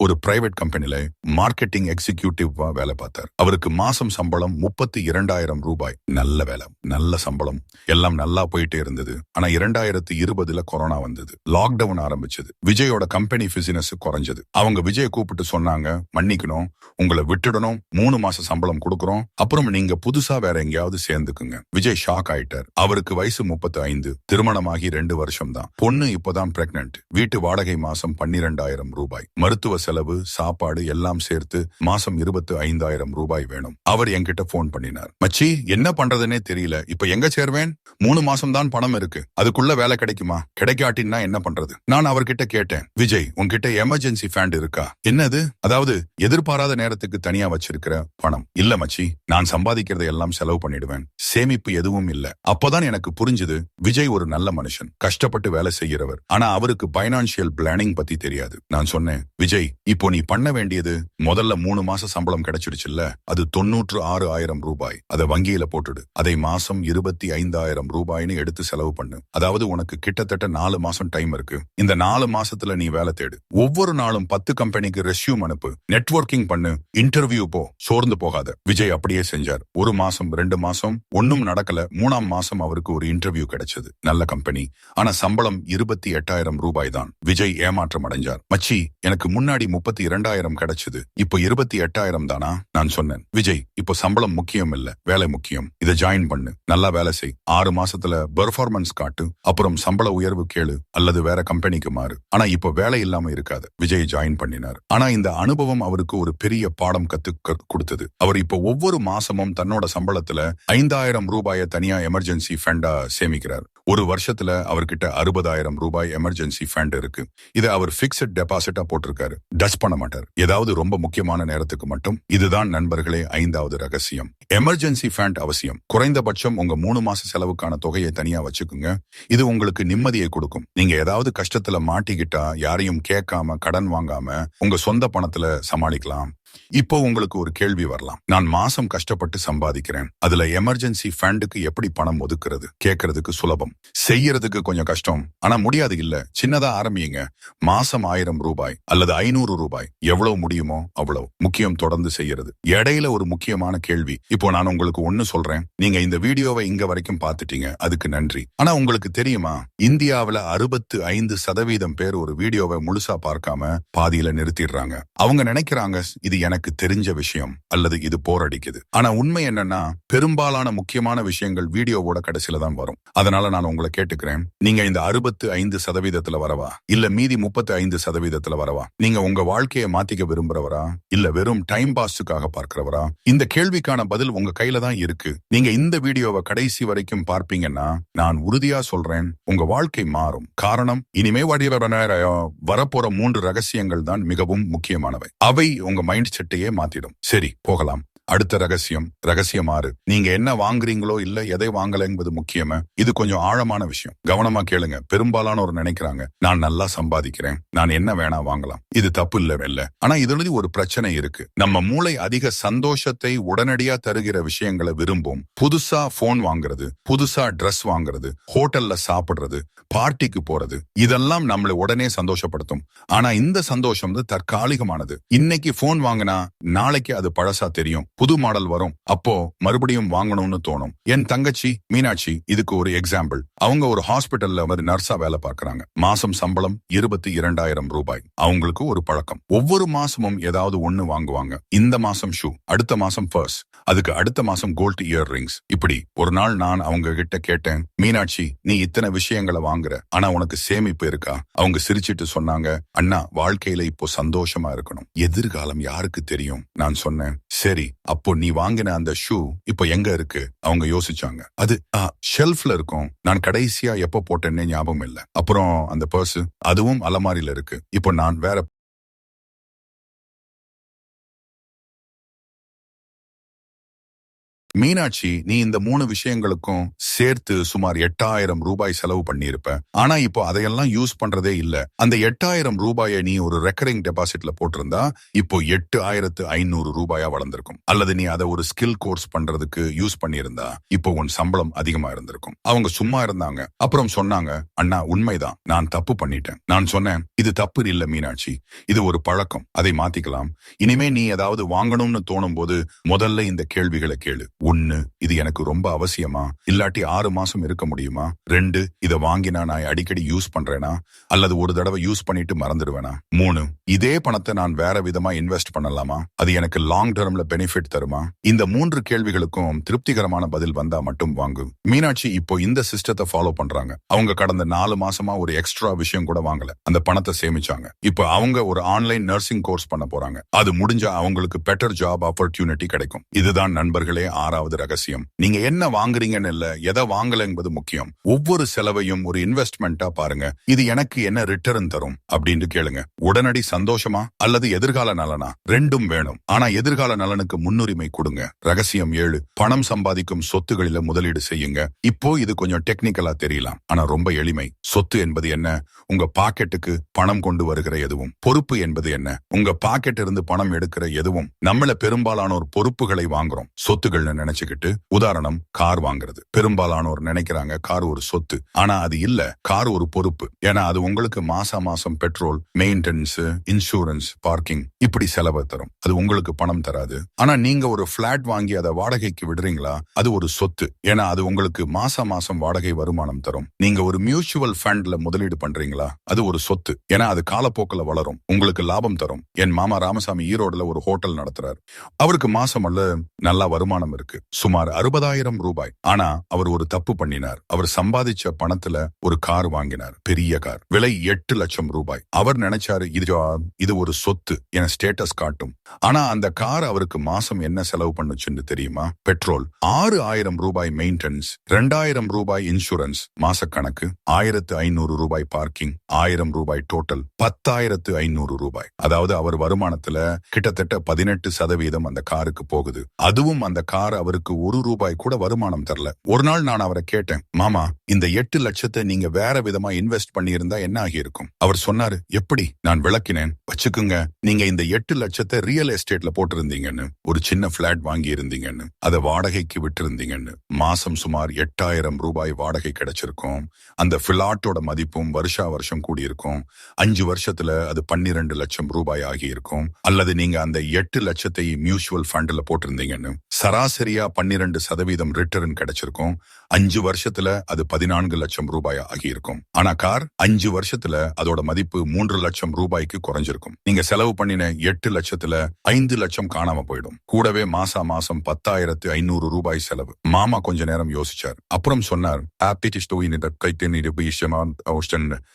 ஒரு பிரைவேட் கம்பெனில மார்க்கெட்டிங் எக்ஸிகியூட்டிவா வேலை பார்த்தார். அவருக்கு மாசம் சம்பளம் 32,000 ரூபாய். நல்ல வேலை, நல்ல சம்பளம், எல்லாம் நல்லா போயிட்டே இருந்தது. ஆனா 2020 கொரோனா வந்தது. லாக்டவுன் ஆரம்பிச்சது. விஜயோட கம்பெனி பிசினஸ் குறைஞ்சது. அவங்க விஜய் கூப்பிட்டு சொன்னாங்க, மன்னிக்கணும், உங்களை விட்டுடணும், 3 மாசம் சம்பளம் கொடுக்கறோம், அப்புறம் நீங்க புதுசா வேற எங்கேயாவது சேர்ந்துக்குங்க. விஜய் ஷாக் ஆயிட்டார். அவருக்கு வயசு 35, திருமணமாகி 2 வருஷம் தான். பொண்ணு இப்பதான் பிரெக்னன்ட். வீட்டு வாடகை மாசம் 12,000 ரூபாய். மருத்துவ செலவு, சாப்பாடு எல்லாம் சேர்த்து மாசம் 25,000 ரூபாய் வேணும். அவர் என்கிட்ட போன் பண்ணினார். மச்சி, என்ன பண்றதுன்னே தெரியல. இப்ப எங்க சேர்வேன்? 3 மாசம் தான் பணம் இருக்கு. அதுக்குள்ள வேலை கிடைக்குமா? கிடைக்காட்டின்னா என்ன பண்றது? நான் அவர்கிட்ட கேட்டேன், விஜய் உன்கிட்ட எமர்ஜென்சி ஃபண்ட் இருக்கா? என்னது? அதாவது எதிர்பாராத நேரத்துக்கு தனியா வச்சிருக்கிற பணம். இல்ல மச்சி, நான் சம்பாதிக்கிறதை எல்லாம் செலவு பண்ணிடுவேன். சேமிப்பு எதுவும் இல்ல. அப்பதான் எனக்கு புரிஞ்சது, விஜய் ஒரு நல்ல மனுஷன், கஷ்டப்பட்டு வேலை செய்கிறவர். ஆனா அவருக்கு பைனான்சியல் பிளானிங் பத்தி தெரியாது. நான் சொன்னேன், விஜய் இப்போ நீ பண்ண வேண்டியது, முதல்ல 3 மாசம் சம்பளம் கிடைச்சிடுச்சுல்ல, அது 96,000 ரூபாய். அதை வங்கியில போட்டுடு. அதை மாசம் 25,000 ரூபாய்னு எடுத்து செலவு பண்ணு. அதாவது உனக்கு கிட்டத்தட்ட 4 மாசம் டைம் இருக்கு. இந்த 4 மாசத்துல நீ வேலை தேடு. ஒவ்வொரு நாளும் 10 கம்பெனிக்கு ரெஸ்யூம் அனுப்பு. நெட்வொர்க்கிங் பண்ணு. இன்டர்வியூ போ. சோர்ந்து போகாத. விஜய் அப்படியே செஞ்சார். 1 மாசம், 2 மாசம் ஒன்னும் நடக்கல. 3ஆம் மாசம் அவருக்கு ஒரு இன்டர்வியூ கிடைச்சது. நல்ல கம்பெனி. ஆனா சம்பளம் 28,000 ரூபாய் தான். விஜய் ஏமாற்றம் அடைஞ்சார். மச்சி, எனக்கு முன்னாடி 32,000 கிடைச்சது, இப்போ 28,000 தானா? நான் சொன்னேன், விஜய் இப்போ சம்பளம் முக்கியம் இல்ல, வேலை முக்கியம். இதை ஜாயின் பண்ணு, நல்லா வேலை செய். 6 மாசத்துல பெர்ஃபார்மன்ஸ் காட்டு, அப்புறம் சம்பள உயர்வு கேளு, அல்லது வேற கம்பெனிக்கு மாறு. ஆனா இப்போ வேலை இல்லாம இருக்காது. விஜய் ஜாயின் பண்ணினார். ஆனா இந்த அனுபவம் அவருக்கு ஒரு பெரிய பாடம் கத்து கொடுத்தது. அவர் இப்போ ஒவ்வொரு மாசமும் தன்னோட சம்பளத்துல 5,000 ரூபாயை தனியா எமர்ஜென்சி ஃபண்டா சேமிக்கிறார். ஒரு வருஷத்துல அவர்கிட்ட 60,000 ரூபாய் எமர்ஜென்சி ஃபண்ட் இருக்கு. இதை அவர் பிக்ஸட் டெபாசிட்டா போட்டிருக்காரு. டச் பண்ண மாட்டார். ஏதாவது ரொம்ப முக்கியமான நேரத்துக்கு மட்டும். இதுதான் நண்பர்களே 5வது ரகசியம். எமர்ஜென்சி ஃபண்ட் அவசியம். குறைந்தபட்சம் உங்க 3 மாச செலவுக்கான தொகையை தனியா வச்சுக்குங்க. இது உங்களுக்கு நிம்மதியை கொடுக்கும். நீங்க ஏதாவது கஷ்டத்துல மாட்டிக்கிட்டா யாரையும் கேட்காம, கடன் வாங்காம உங்க சொந்த பணத்துல சமாளிக்கலாம். இப்போ உங்களுக்கு ஒரு கேள்வி வரலாம், நான் மாசம் கஷ்டப்பட்டு சம்பாதிக்கிறேன், அதுல எமர்ஜென்சி ஃபண்டுக்கு எப்படி பணம் ஒதுக்குறது? கேட்கறதுக்கு சுலபம், செய்யறதுக்கு கொஞ்சம் கஷ்டம். ஆனா முடியாது இல்ல. சின்னதா ஆரம்பியுங்க. மாசம் 1000 ரூபாய் அல்லது 500 ரூபாய், எவ்வளவு முடியுமோ அவ்வளவு. முக்கியம் தொடர்ந்து செய்யறது. இடையில ஒரு முக்கியமான கேள்வி. இப்போ நான் உங்களுக்கு ஒண்ணு சொல்றேன், நீங்க இந்த வீடியோவை இங்க வரைக்கும் பார்த்துட்டீங்க, அதுக்கு நன்றி. ஆனா உங்களுக்கு தெரியுமா, இந்தியாவில 65% பேர் ஒரு வீடியோவை முழுசா பார்க்காம பாதியில நிறுத்திடுறாங்க. அவங்க நினைக்கிறாங்க, இது எனக்கு தெரிஞ்ச விஷயம் அல்லது இது போர் அடிக்குது. ஆனா உண்மை என்னன்னா, பெரும்பாலான முக்கியமான விஷயங்கள் வீடியோவோட கடைசியில தான் வரும். அதனால நான் உங்களை கேட்டுக்கிறேன், நீங்க இந்த 65% வரவா, இல்ல மீதி 35% வரவா? நீங்க உங்க வாழ்க்கையை மாத்திக்க விரும்புறவரா, இல்ல வெறும் டைம் பாஸுக்காக பார்க்கிறவரா? இந்த கேள்விக்கான பதில் உங்க கையில தான் இருக்கு. நீங்க இந்த வீடியோவை கடைசி வரைக்கும் பார்ப்பீங்கன்னா நான் உறுதியா சொல்றேன், உங்க வாழ்க்கை மாறும். காரணம், இனிமே வரப்போற 3 ரகசியங்கள் தான் மிகவும் முக்கியமானவை. அவை உங்க மைண்ட் செட்டையே மாத்திடும். சரி, போகலாம். அடுத்த ரகசியம் 6. நீங்க என்ன வாங்குறீங்களோ இல்ல எதை வாங்கல என்பது முக்கியமா? இது கொஞ்சம் ஆழமான விஷயம். கவனமா கேளுங்க. பெரும்பாலானோர் நினைக்கிறாங்க, நான் நல்லா சம்பாதிக்கிறேன், நான் என்ன வேணா வாங்கலாம். இது தப்பு இல்ல. ஆனா இதுல ஒரு பிரச்சனை இருக்கு. நம்ம மூளை அதிக சந்தோஷத்தை உடனடியா தருகிற விஷயங்களை விரும்பும். புதுசா போன் வாங்குறது, புதுசா ட்ரெஸ் வாங்குறது, ஹோட்டல்ல சாப்பிடுறது, பார்ட்டிக்கு போறது, இதெல்லாம் நம்மளை உடனே சந்தோஷப்படுத்தும். ஆனா இந்த சந்தோஷம் தற்காலிகமானது. இன்னைக்கு போன் வாங்கினா நாளைக்கு அது பழசா தெரியும். புது மாடல் வரும், அப்போ மறுபடியும் வாங்கணும்னு தோணும். என் தங்கச்சி மீனாட்சி இதுக்கு ஒரு எக்ஸாம்பிள். அவங்க ஒரு ஹாஸ்பிட்டல்ல ஒரு நர்ஸா வேலை பார்க்கறாங்க. மாசம் சம்பளம் 22,000 ரூபாய். அவங்களுக்கு ஒரு பழக்கம், ஒவ்வொரு மாசமும் ஏதாவது ஒண்ணு வாங்குவாங்க. இந்த மாசம் ஷூ, அடுத்த மாசம் பர்ஸ், அதுக்கு அடுத்த மாசம் கோல்ட் இயர் ரிங்ஸ். இப்படி ஒரு நாள் நான் அவங்க கிட்ட கேட்டேன், மீனாட்சி நீ இத்தனை விஷயங்களை வாங்குற, ஆனா உனக்கு சேமிப்பு இருக்கா? அவங்க சிரிச்சிட்டு சொன்னாங்க, அண்ணா வாழ்க்கையில இப்போ சந்தோஷமா இருக்கணும், எதிர்காலம் யாருக்கு தெரியும். நான் சொன்னேன், சரி அப்போ நீ வாங்கின அந்த ஷூ இப்போ எங்க இருக்கு? அவங்க யோசிச்சாங்க. அது ஷெல்ஃப்ல இருக்கும், நான் கடைசியா எப்போ போட்டேன்னே ஞாபகம் இல்லை. அப்புறம் அந்த பர்ஸ், அதுவும் அலமாரியில இருக்கு. இப்போ நான் வேற மீனாட்சி, நீ இந்த 3 விஷயங்களுக்கும் சேர்த்து சுமார் 8,000 ரூபாய் செலவு பண்ணியிருப்ப. ஆனா இப்போ அதையெல்லாம் யூஸ் பண்றதே இல்ல. அந்த 8,000 ரூபாயை நீ ஒரு ரெக்கரிங் டெபாசிட்ல போட்டிருந்தா இப்போ 8,500 ரூபாயா வளர்ந்திருக்கும். அல்லது நீ அதை ஒரு ஸ்கில் கோர்ஸ் பண்றதுக்கு யூஸ் பண்ணியிருந்தா இப்போ உன் சம்பளம் அதிகமா இருந்திருக்கும். அவங்க சும்மா இருந்தாங்க. அப்புறம் சொன்னாங்க, அண்ணா உண்மைதான், நான் தப்பு பண்ணிட்டேன். நான் சொன்னேன், இது தப்பு இல்ல மீனாட்சி, இது ஒரு பழக்கம், அதை மாத்திக்கலாம். இனிமே நீ ஏதாவது வாங்கணும்னு தோணும் போது முதல்ல இந்த கேள்விகளை கேளு. 1, இது எனக்கு ரொம்ப அவசியமா? இல்லாட்டி 6 மாசம் இருக்க முடியுமா? 2, இதை வாங்கினா நான் அடிக்கடி யூஸ் பண்றேனா? அல்லது ஒரு தடவை யூஸ் பண்ணிட்டு மறந்துடுவேனா? 3, இதே பணத்தை நான் வேற விதமா இன்வெஸ்ட் பண்ணலாமா? அது எனக்கு லாங் டர்ம்ல பெனிஃபிட் தருமா? இந்த 3 கேள்விகளுக்கும் திருப்திகரமான பதில் வந்தா மட்டும் வாங்கு. மீனாட்சி இப்போ இந்த சிஸ்டத்தை ஃபாலோ பண்றாங்க. அவங்க கடந்த 4 மாசமா ஒரு எக்ஸ்ட்ரா விஷயம் கூட வாங்கல, அந்த பணத்தை சேமிச்சாங்க. இப்போ அவங்க ஒரு ஆன்லைன் நர்சிங் கோர்ஸ் பண்ண போறாங்க. அது முடிஞ்சா அவங்களுக்கு பெட்டர் ஜாப் ஆப்பர்ச்சுனிட்டி கிடைக்கும். இதுதான் நண்பர்களே 6வது ரகசியம். நீங்க என்ன வாங்குறீங்கன்னு இல்ல, எதை வாங்கல என்பது முக்கியம். ஒவ்வொரு செலவையும் ஒரு இன்வெஸ்ட்மெண்டா பாருங்க. இது எனக்கு என்ன ரிட்டர்ன் தரும் அப்படின்னு கேளுங்க. உடனடி சந்தோஷமா அல்லது எதிர்கால நலனா? ரெண்டும் வேணும். ஆனா எதிர்கால நலனுக்கு முன்னுரிமை கொடுங்க. ரகசியம் 7, பணம் சம்பாதிக்கும் சொத்துகளில முதலீடு செய்யுங்க. இப்போ இது கொஞ்சம் டெக்னிக்கலா தெரியலாம், ஆனா ரொம்ப எளிமை. சொத்து என்பது என்ன? உங்க பாக்கெட்டுக்கு பணம் கொண்டு வருகிற எதுவும். பொறுப்பு என்பது என்ன? உங்க பாக்கெட் இருந்து பணம் எடுக்கிற எதுவும். நம்மள பெரும்பாலானோர் பொறுப்புகளை வாங்குறோம் சொத்துகள்னு நினைச்சுக்கிட்டு. உதாரணம், கார் வாங்குறது. பெரும்பாலானோர் நினைக்கிறாங்க கார் ஒரு சொத்து, ஆனா அது இல்ல, கார் ஒரு பொறுப்பு. ஏன்னா அது உங்களுக்கு மாசம் பெட்ரோல், மெயின்டெனன்ஸ், இன்சூரன்ஸ், பார்க்கிங் இப்படி செலவு தரும். அது உங்களுக்கு பணம் தராது. ஆனா நீங்க ஒரு பிளாட் வாங்கி அதை வாடகைக்கு விடுறீங்களா? அது ஒரு சொத்து. ஏன்னா அது உங்களுக்கு மாசம் வாடகை வருமானம் தரும். நீங்க ஒரு மியூச்சுவல் ஃபண்ட்ல முதலீடு பண்றீங்களா? அது ஒரு சொத்து. ஏன்னா அது காலப்போக்கில் வளரும், உங்களுக்கு லாபம் தரும். என் மாமா ராமசாமி ஈரோடுல ஒரு ஹோட்டல் நடத்துறாரு. அவருக்கு மாசம் நல்லா வருமானம் இருக்கு, சுமார் 60,000 ரூபாய். ஆனா அவர் ஒரு தப்பு பண்ணினார். அவர் சம்பாதிச்ச பணத்துல ஒரு கார் வாங்கினார், பெரிய கார், விலை 8 லட்சம் ரூபாய். அவர் நினைச்சாரு இது ஒரு சொத்து, என ஸ்டேட்டஸ் காட்டும். ஆனா அந்த கார் அவருக்கு மாசம் என்ன செலவு பண்ணுச்சுன்னு தெரியுமா? பெட்ரோல் 6,000 ரூபாய், மெயின்டெனன்ஸ் 2,000 ரூபாய், இன்சூரன்ஸ் மாசக்கணக்கு 1,500 ரூபாய், பார்க்கிங் 1,000 ரூபாய், டோட்டல் 10,500 ரூபாய். அதாவது அவர் வருமானத்துல கிட்டத்தட்ட 18% அந்த காருக்கு போகுது. அதுவும் அந்த கார் அவருக்கு 1 ரூபாய் கூட வருமானம் தரல. ஒரு நாள் நான் அவரை கேட்டேன், மாமா இந்த 8 லட்சத்தை நீங்க வேற விதமா இன்வெஸ்ட் பண்ணி இருந்தா என்ன ஆகி இருக்கும்? அவர் சொன்னாரு, எப்படி? நான் விளக்கினேன், வச்சுக்குங்க, நீங்க இந்த 8 லட்சத்தை ரியல் எஸ்டேட்ல போட்டிருந்தீங்கன்னு, ஒரு சின்ன பிளாட் வாங்கி இருந்தீங்கன்னு, அதை வாடகைக்கு விட்டு இருந்தீங்கன்னு, மாசம் சுமார் 8,000 ரூபாய் வாடகை கிடைச்சிருக்கும். அந்த பிளாட்டோட மதிப்பும் வருஷம் கூடியிருக்கும். 5 வருஷத்துல அது 12 லட்சம் ரூபாய் ஆகி இருக்கும். அல்லது நீங்க அந்த 8 லட்சத்தை மியூச்சுவல் ஃபண்ட்ல போட்டிருந்தீங்கன்னு, சராசரியா 12% ரிட்டர்ன் கிடைச்சிருக்கும். 5 வருஷத்துல அது 14 லட்சம் ரூபாய் ஆகியிருக்கும். ஆனா கார் 5 வருஷத்துல அதோட மதிப்பு 3 லட்சம் ரூபாய்க்கு குறைஞ்சிருக்கும். நீங்க செலவு பண்ணின 8 லட்சத்துல 5 லட்சம் காணாம போயிடும். கூடவே மாசம் 10,500 ரூபாய் செலவு. மாமா கொஞ்ச நேரம் யோசிச்சார். அப்புறம் சொன்னார்,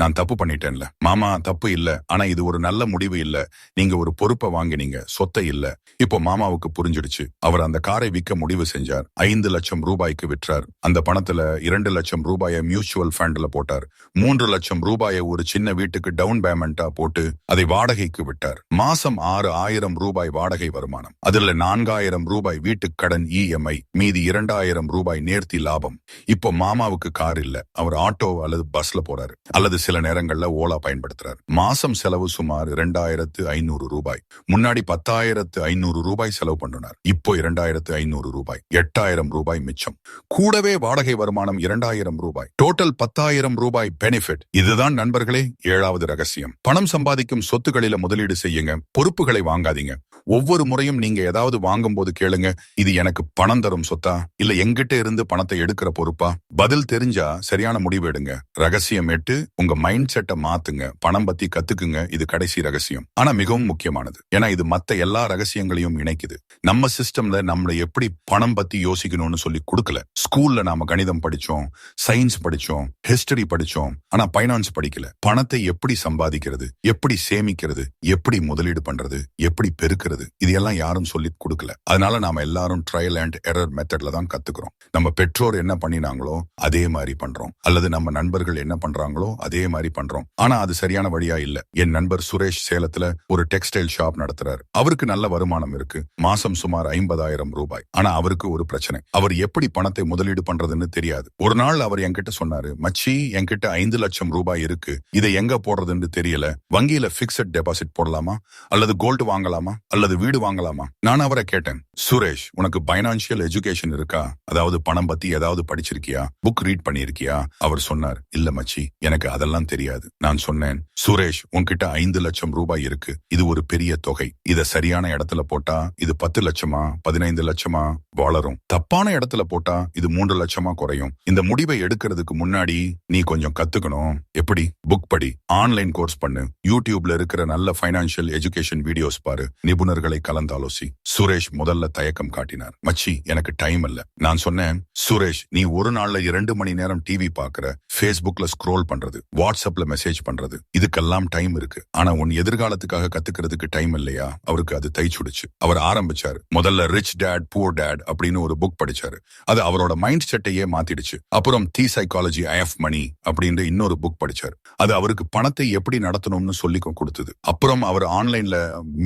நான் தப்பு பண்ணிட்டேன்ல மாமா. தப்பு இல்ல, ஆனா இது ஒரு நல்ல முடிவு இல்ல. நீங்க ஒரு பொறுப்பை வாங்கினீங்க, சொத்தை இல்ல. இப்போ மாமாவுக்கு புரிஞ்சிடுச்சு. அவர் அந்த காரை விற்க முடிவு செஞ்சார். 5 லட்சம் ரூபாய்க்கு விற்றார். அந்த பணத்துல 2 லட்சம் ரூபாயை மியூச்சுவல் ஃபண்ட்ல போட்டார். 3 லட்சம் ரூபாயை ஒரு சின்ன வீட்டுக்கு டவுன் பேமெண்டா போட்டு அதை வாடகைக்கு விட்டார். மாசம் 6,000 ரூபாய் வாடகை வருமானம். அதுல 4,000 ரூபாய் வீட்டுக்கு கடன் இஎம்ஐ, மீதி 2,000 ரூபாய் நேர்த்தி லாபம். இப்போ மாமாவுக்கு கார் இல்ல, அவர் ஆட்டோ அல்லது பஸ்ல போறாரு, அல்லது சில நேரங்கள்ல ஓலா பயன்படுத்துறாரு. மாசம் செலவு சுமார் 2,500 ரூபாய். முன்னாடி 10,500 ரூபாய் செலவு பண்ணினார். இப்போ 2,500 ரூபாய், 8,000 ரூபாய் மிச்சம். கூடவே வாடகை வருமானம் 2,000 ரூபாய். டோட்டல் 10,000 ரூபாய் பெனிஃபிட். இதுதான் நண்பர்களே 7வது ரகசியம். பணம் சம்பாதிக்கும் சொத்துக்களில முதலீடு செய்யுங்க, பொறுப்புகளை வாங்காதீங்க. ஒவ்வொரு முறையும் நீங்க ஏதாவது வாங்கும்போது கேளுங்க, இது எனக்கு பணம் தரும் சொத்தா இல்ல எங்கிட்ட இருந்து பணத்தை எடுக்கிற பொறுப்பா? பதில் தெரிஞ்சா சரியான முடிவு எடுங்க. ரகசியம் 8, உங்க மைண்ட் செட்டை மாத்துங்க. பணம் பத்தி கத்துக்குங்க. இது கடைசி ரகசியம், ஆனா மிகவும் முக்கியமானது. ஏன்னா இது மத்த எல்லா ரகசியங்களையும் இணைக்குது. நம்ம சிஸ்டம்ல நம்மள எப்படி பணம் பத்தி யோசிக்கணும்னு சொல்லி கொடுக்கல. ஸ்கூல்ல நாம கணிதம் படிச்சோம், சயின்ஸ் படிச்சோம், ஹிஸ்டரி படிச்சோம், ஆனா பைனான்ஸ் படிக்கல. பணத்தை எப்படி சம்பாதிக்கிறது, எப்படி சேமிக்கிறது, எப்படி முதலீடு பண்றது, எப்படி பெருக்கிறது, இது எல்லாம் யாரும் சொல்லி கொடுக்கல. அதனால நாம எல்லாரும் ட்ரையல் அண்ட் எரர் மெத்தட்ல தான் கத்துக்கிறோம். நம்ம பெற்றோர் என்ன பண்ணினாங்களோ அதே மாதிரி பண்றோம், அல்லது நம்ம நண்பர்கள் என்ன பண்றாங்களோ அதே மாதிரி பண்றோம். ஆனா அது சரியான வழியா இல்ல. என் நண்பர் சுரேஷ் சேலத்துல ஒரு டெக்ஸ்டைல் ஷாப் நடத்துறாரு. அவருக்கு நல்ல வருமானம் இருக்கு, மாசம் சுமார் 50,000 ரூபாய். ஆனா அவருக்கு ஒரு பிரச்சனை, அவர் எப்படி பணத்தை முதலீடு பண்றதுன்னு தெரியாது. ஒரு நாள் அவர் என்கிட்ட சொன்னாரு, மச்சி என்கிட்ட 5 லட்சம் ரூபாய் இருக்கு, இதை எங்க போடுறதுன்னு தெரியல. வங்கியில பிக்ஸட் டெபாசிட் போடலாமா, அல்லது கோல்டு வாங்கலாமா, அல்லது வீடு வாங்கலாமா? நான் அவரை கேட்டேன், சுரேஷ் உனக்கு பைனான்சியல் எஜுகேஷன் இருக்கா? அதாவது பணம் பத்தி ஏதாவது படிச்சிருக்கியா, புக் ரீட் பண்ணிருக்கியா? அவர் சொன்னார், இல்ல மச்சி எனக்கு அதெல்லாம் தெரியாது. நான் சொன்னேன், சுரேஷ் உன்கிட்ட 5 லட்சம் ரூபாய் இருக்கு, இது ஒரு பெரிய தொகை. இத சரியான இடத்துல போட்டா இது 10 லட்சமா 15 லட்சமா வளரும். தப்பான இடத்துல போட்டா இது 3 லட்சமா குறையும். இந்த முடிவை எடுக்கிறதுக்கு முன்னாடி நீ கொஞ்சம் கத்துக்கணும். எப்படி? புக் படி, ஆன்லைன் கோர்ஸ் பண்ணு, யூடியூப்ல இருக்கிற நல்ல பைனான்சியல் எஜுகேஷன் வீடியோஸ் பாரு, நிபுணர்களை கலந்தாலோசி. சுரேஷ் முதல்ல தயக்கம் காட்டினார். மச்சி எனக்கு டைம் இல்ல. நான் சொன்னேன், சுரேஷ் நீ ஒரு நாள்ல 2 மணி நேரம் டிவி பாக்குற, ஃபேஸ்புக்ல ஸ்க்ரோல் பண்றது, வாட்ஸ்அப்ல மெசேஜ் பண்றது, இதுக்கெல்லாம் டைம் இருக்கு. ஆனா உன் எதிர்காலத்துக்காக கத்துக்கிறதுக்கு டைம் இல்லையா? அவருக்கு அது தைச்சுடுச்சு. அவர் ஆரம்பிச்சாரு. முதல்ல ரிச் டேட் புவர் டேட் அப்படின்னு ஒரு புக் படிச்சாரு. அது அவரோட மைண்ட் செட்டையே மாத்திடுச்சு. அப்புறம் தி சைக்காலஜி ஆஃப் மணி அப்படின்னு இன்னொரு புக் படிச்சாரு. அது அவருக்கு பணத்தை எப்படி நடத்தணும்னு சொல்லி கொடுத்தது. அப்புறம் அவர் ஆன்லைன்ல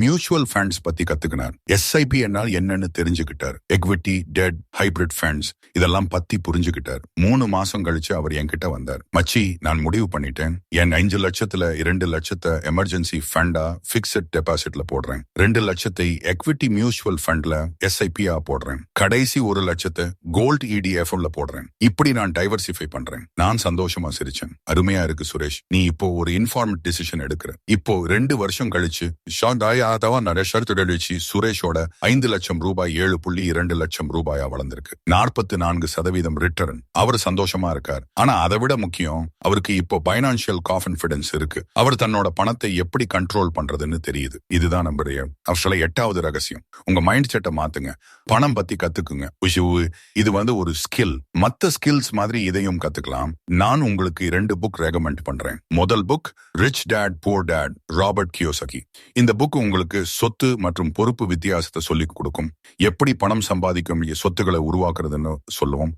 மியூச்சுவல் ஃபண்ட்ஸ் பத்தி கத்துக்கினார். எஸ்ஐபி என்னால் என்னன்னு தெரிஞ்சுக்கிட்டார். எக்விட்டி, டெட், ஹைபிரிட் ஃபண்ட்ஸ் இதெல்லாம் பத்தி புரிஞ்சுக்கிட்டார். 3 மாசம் கழிச்சு அவர் என்கிட்ட வந்தார். மச்சி நான் முடிவு பண்ணிட்டேன், என் 5 லட்சத்துல 2 லட்சத்தை எமர்ஜென்சி ஃபண்டா பிக்ஸட் டெபாசிட்ல போடுறேன், 2 லட்சத்தை எக்விட்டி மியூச்சுவல் ஃபண்ட்ல எஸ்ஐபியா போடுறேன், கடைசி 1 லட்சத்தை கோல்ட் இடிஎஃப்ல போடுறேன். இப்படி நான் டைவர்சிஃபை பண்றேன். நான் சந்தோஷமா சிரிச்சேன். அருமையா இருக்கு சுரேஷ், நீ இப்போ ஒரு இன்ஃபார்ம்ட் டிசிஷன் எடுக்கிற. இப்போ 2 வருஷம் கழிச்சு சுரேஷோட 5 லட்சம் ரூபாய் 7.2 லட்சம் ரூபாயா வளர்ந்திருக்கு. 44% ரிட்டர்ன். அவர் சந்தோஷமா இருக்கார். ஆனா அதை விட முக்கியம், அவருக்கு இப்போ பைனான்சியல் கான்ஃபிடன்ஸ் இருக்கு. அவர் தன்னோட பணத்தை எப்படி கண்ட்ரோல் பண்றதுன்னு தெரியுது. இதுதான் நம்முடைய ஆக்சுவலா 8வது ரகசியம். உங்க மைண்ட் செட்டை மாத்துங்க, பணம் பத்தி கத்துக்குங்க. இது ஒரு ஸ்கில். மத்த ஸ்கில்ஸ் மாதிரி இதையும் கத்துக்கலாம். நான் உங்களுக்கு 2 புக் ரெகமெண்ட் பண்றேன். முதல் book rich dad poor date, Robert Kiyosaki. இந்த புக் உங்களுக்கு சொத்து மற்றும் பொறுப்பு வித்தியாசத்தை சொல்லி கொடுக்கும். எப்படி பணம் சம்பாதிக்கும், சொத்துக்களை உருவாக்குறதுன்னு சொல்லுவோம்.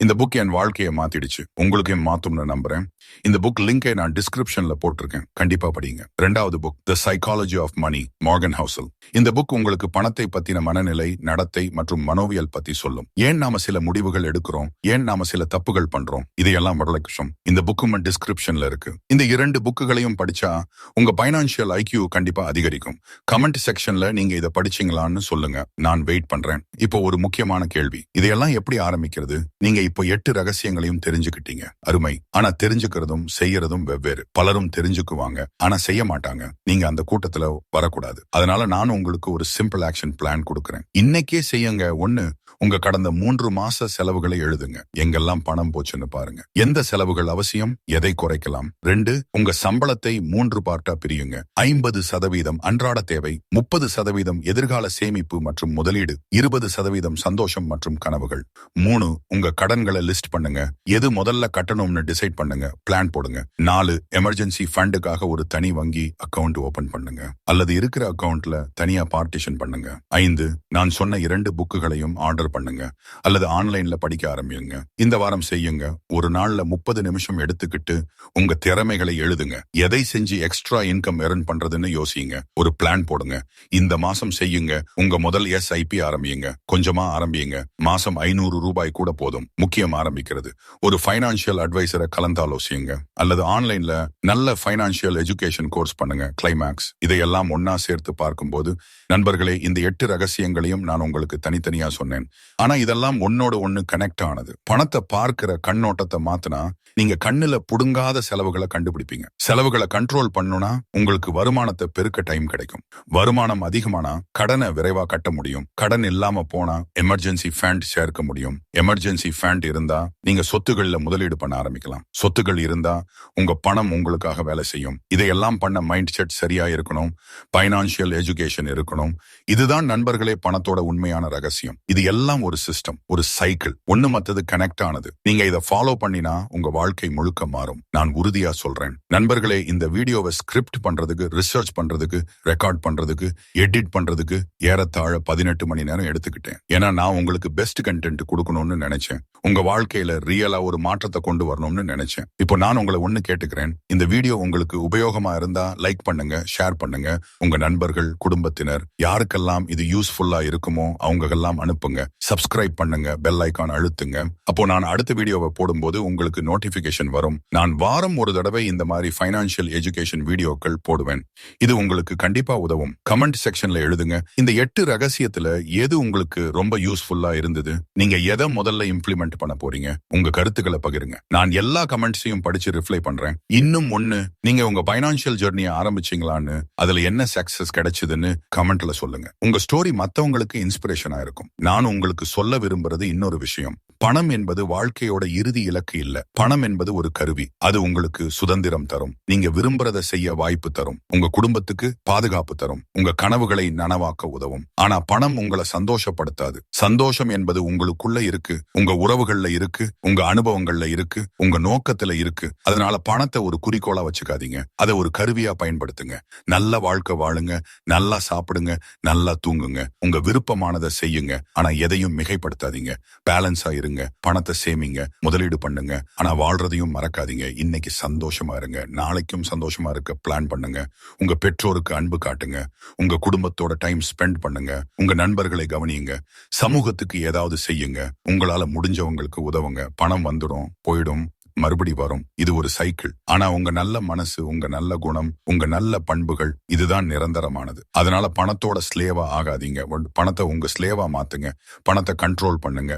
இந்த புக் என் வாழ்க்கையை மாத்திடுச்சு, உங்களுக்கும் மாத்தும்னு நம்புறேன். இந்த புக் லிங்கை நான் டிஸ்கிரிப்ஷன்ல போட்டிருக்கேன், கண்டிப்பா படிங்க. 2வது book the psychology of money, Morgan Housel. இந்த புக் உங்களுக்கு பணத்தை பத்தின மனநிலை, நடத்தை மற்றும் மனோவியல் பத்தி சொல்லும். ஏன் நாம சில முடிவுகள் எடுக்கிறோம், ஏன் நாம சில தப்புகள் பண்றோம், இதையெல்லாம் வரலட்சம் இந்த புக்கும் டிஸ்கிரிப்ஷன்ல இருக்கு. இந்த 2 புக்குகளையும் படிச்சா உங்க பைனான்சியல் ஐக்யூ கண்டிப்பா அதிகரிக்கும். கமெண்ட் செக்ஷன்ல நீங்க இதை படிச்சீங்களான்னு சொல்லுங்க, நான் வெயிட் பண்றேன். இப்போ ஒரு முக்கியமான கேள்வி, இதையெல்லாம் எப்படி ஆரம்பிக்கிறது? நீங்க இப்போ 8 ரகசியங்களையும் தெரிஞ்சுக்கிட்டீங்க, அருமை. ஆனா தெரிஞ்சுக்கிறதும் செய்யறதும் வெவ்வேறு. பலரும் தெரிஞ்சுக்குவாங்க ஆனா செய்ய மாட்டாங்க. நீங்க அந்த கூட்டத்துல வரக்கூடாது. அதனால நான் உங்களுக்கு ஒரு சிம்பிள் ஆக்ஷன் பிளான் கொடுக்கறேன். இன்னைக்கே செய்யுங்க. 1, உங்க கடந்த 3 மாச செலவுகளை எழுதுங்க. எங்கெல்லாம் பணம் போச்சுன்னு பாருங்க. எந்த செலவுகள் அவசியம், எதை குறைக்கலாம். 2, உங்க சம்பளத்தை 3 பார்ட்டா பிரியுங்க. 50% அன்றாட தேவை, 30% எதிர்கால சேமிப்பு மற்றும் முதலீடு, 20% சந்தோஷம் மற்றும் கனவுகள். 3, உங்க கடன்களை லிஸ்ட் பண்ணுங்க. எது முதல்ல கட்டணும்னு டிசைட் பண்ணுங்க, பிளான் போடுங்க. 4, எமர்ஜென்சி ஃபண்டுக்காக ஒரு தனி வங்கி அக்கவுண்ட் ஓபன் பண்ணுங்க, அல்லது இருக்கிற அக்கவுண்ட்ல தனியா பார்ட்டிஷன் பண்ணுங்க. 5, நான் சொன்ன 2 புக்குகளையும் ஆர்டர் பண்ணுங்க, அல்லது ஆன்லைன்ல படிக்க ஆரம்பியுங்க. இந்த வாரம் செய்யுங்க. ஒரு நாள்ல 30 நிமிஷம் எடுத்துக்கிட்டு உங்க திறமைகளை எழுதுங்க. எதை செஞ்சு எக்ஸ்ட்ரா இன்கம் எர்ன் பண்றதுன்னு யோசிங்க. ஒரு பிளான் போடுங்க. இந்த மாசம் செய்யுங்க. உங்க முதல் எஸ்ஐபி ஆரம்பியுங்க. கொஞ்சமா ஆரம்பியுங்க. மாசம் 500 ரூபாய் கூட போதும். முக்கியம் ஆரம்பிக்கிறது. ஒரு ஃபைனான்சியல் அட்வைசரை கலந்தாலோசியுங்க. அல்லது ஆன்லைன்ல நல்ல ஃபைனான்சியல் எஜுகேஷன் கோர்ஸ் பண்ணுங்க. கிளைமேக்ஸ் இதையெல்லாம் ஒன்னா சேர்த்து பார்க்கும்போது நண்பர்களே, இந்த 8 ரகசியங்களையும் நான் உங்களுக்கு தனித்தனியா சொன்னேன். ஆனா இதெல்லாம் ஒன்னோட ஒண்ணு கனெக்ட் ஆனது. பணத்தை பார்க்கிற கண்ணோட்டத்தை மாத்தினா நீங்க கண்ணுல புடுங்காத செலவுகளை கண்டுபிடிப்பீங்க. செலவுகளை கண்ட்ரோல் பண்ணுனா உங்களுக்கு வருமானத்தை பெருக்க டைம் கிடைக்கும். வருமானம் அதிகமானா கடனை விரைவா கட்ட முடியும். கடன் இல்லாம போனா எமர்ஜென்சி ஃபண்ட் சேர்க்க முடியும். எமர்ஜென்சி ஃபண்ட் இருந்தா நீங்க சொத்துகள்ல முதலீடு பண்ண ஆரம்பிக்கலாம். சொத்துகள் இருந்தா உங்க பணம் உங்களுக்காக வேலை செய்யும். இதையெல்லாம் பண்ண மைண்ட் செட் சரியா இருக்கணும். பைனான்சியல் எஜுகேஷன் இருக்கணும். இதுதான் நண்பர்களே பணத்தோட உண்மையான ரகசியம். இது எல்லாம் ஒரு சிஸ்டம், ஒரு சைக்கிள். ஒண்ணு மத்தது கனெக்ட் ஆனது. நீங்க இதை ஃபாலோ பண்ணினா உங்க வாழ்க்கை முழுக்க மாறும். நான் உறுதியா சொல்றேன். நண்பர்களே, இந்த வீடியோவை ஸ்கிரிப்ட் பண்றதுக்கு, ரிசர்ச் பண்றதுக்கு, ரெக்கார்ட் பண்றதுக்கு, எடிட் பண்றதுக்கு ஏறத்தாழ 18 மணி நேரம் எடுத்துக்கிட்டேன். ஏன்னா நான் உங்களுக்கு பெஸ்ட் கண்டென்ட் கொடுக்கணும்னு நினைச்சேன். உங்க வாழ்க்கையில ரியலா ஒரு மாற்றத்தை கொண்டு வரணும்னு நினைச்சேன். இப்போ நான் உங்களை ஒண்ணு கேட்டுக்கிறேன். இந்த வீடியோ உங்களுக்கு உபயோகமா இருந்தா லைக் பண்ணுங்க, ஷேர் பண்ணுங்க. உங்க நண்பர்கள், குடும்பத்தினர் யாருக்கெல்லாம் இது யூஸ்ஃபுல்லா இருக்குமோ அவங்கெல்லாம் அனுப்புங்க. சப்ஸ்கிரைப் பண்ணுங்க, பெல் ஐகான் அழுத்துங்க. அப்போ நான் அடுத்த வீடியோவை போடும்போது உங்களுக்கு நோட்டிபிகேஷன் வரும். நான் வாரம் ஒரு தடவை இந்த மாதிரி ஃபைனான்சியல் எஜுகேஷன் வீடியோக்கள் போடுவேன். இது உங்களுக்கு கண்டிப்பா உதவும். கமெண்ட் செக்ஷன்ல எழுதுங்க. இந்த 8 ரகசியத்துல எது உங்களுக்கு ரொம்ப யூஸ்ஃபுல்லா இருந்தது? நீங்க எதை முதல்ல இம்ப்ளிமெண்ட் பண்ண போறீங்க? உங்க கருத்துக்களை பகிருங்க. நான் எல்லா கமெண்ட்ஸையும் படிச்சு ரிப்ளை பண்றேன். இன்னும் ஒண்ணு, நீங்க உங்க பைனான்சியல் ஜர்னியை ஆரம்பிச்சீங்களான்னு, அதுல என்ன சக்சஸ் கிடைச்சதுன்னு கமெண்ட்ல சொல்லுங்க. உங்க ஸ்டோரி மத்தவங்களுக்கு இன்ஸ்பிரேஷனா இருக்கும். நான் உங்களுக்கு சொல்ல விரும்புறது இன்னொரு விஷயம். பணம் என்பது வாழ்க்கையோட இறுதி இலக்கு இல்ல. பணம் என்பது ஒரு கருவி. அது உங்களுக்கு சுதந்திரம் தரும். நீங்க விரும்புறதை செய்ய வாய்ப்பு தரும். உங்க குடும்பத்துக்கு பாதுகாப்பு தரும். உங்க கனவுகளை நனவாக்க உதவும். ஆனா பணம் உங்களை சந்தோஷப்படுத்தாது. சந்தோஷம் என்பது உங்களுக்குள்ள இருக்கு. உங்க உறவுகள்ல இருக்கு. உங்க அனுபவங்கள்ல இருக்கு. உங்க நோக்கத்துல இருக்கு. அதனால பணத்தை ஒரு குறிக்கோளா வச்சுக்காதீங்க. அதை ஒரு கருவியா பயன்படுத்துங்க. நல்ல வாழ்க்கை வாழுங்க. நல்லா சாப்பிடுங்க. நல்லா தூங்குங்க. உங்க விருப்பமானதை செய்யுங்க. ஆனா எதையும் மிகைப்படுத்தாதீங்க. பேலன்ஸா இருங்க. பணத்தை சேமிங்க. முதலீடு பண்ணுங்க. ஆனா வாழ்றதையும் மறக்காதீங்க. இன்னைக்கு சந்தோஷமா இருங்க. நாளைக்கும் சந்தோஷமா இருக்க பிளான் பண்ணுங்க. உங்க பெற்றோருக்கு அன்பு காட்டுங்க. உங்க குடும்பத்தோட டைம் ஸ்பெண்ட் பண்ணுங்க. உங்க நண்பர்களை கவனியுங்க. சமூகத்துக்கு ஏதாவது செய்யுங்க. உங்களால முடிஞ்சவங்களுக்கு உதவுங்க. பணம் வந்துடும், போயிடும், மறுபடி வரும். இது ஒரு சைக்கிள். ஆனா உங்க நல்ல மனசு, உங்க நல்ல குணம், உங்க நல்ல பண்புகள் இதுதான் நிரந்தரமானது. அதனால பணத்தோட ஸ்லேவா ஆகாதீங்க. பணத்தை உங்க ஸ்லேவா மாத்துங்க. பணத்தை கண்ட்ரோல் பண்ணுங்க.